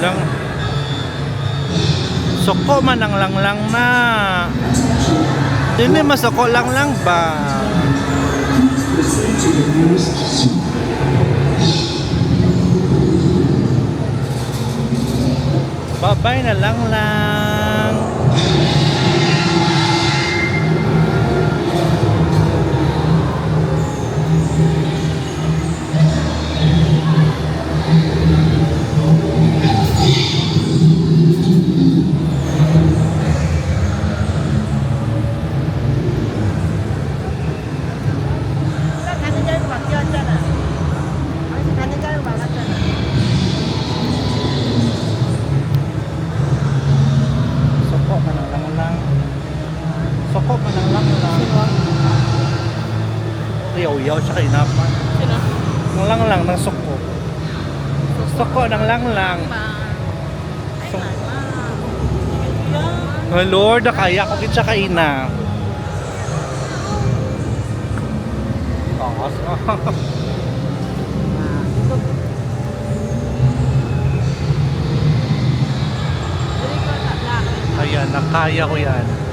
Lang. Suko man ang lang na. Dili masuko lang ba? Babay na lang. Suko man ang lang. Suko man ang lang. Yaw-yaw siya kay naman. Sino? Ang lang ng suko. Suko ng lang. Oh Lord, kaya ko kitsa kaina. Takas na. Ayan, nakaya ko yan.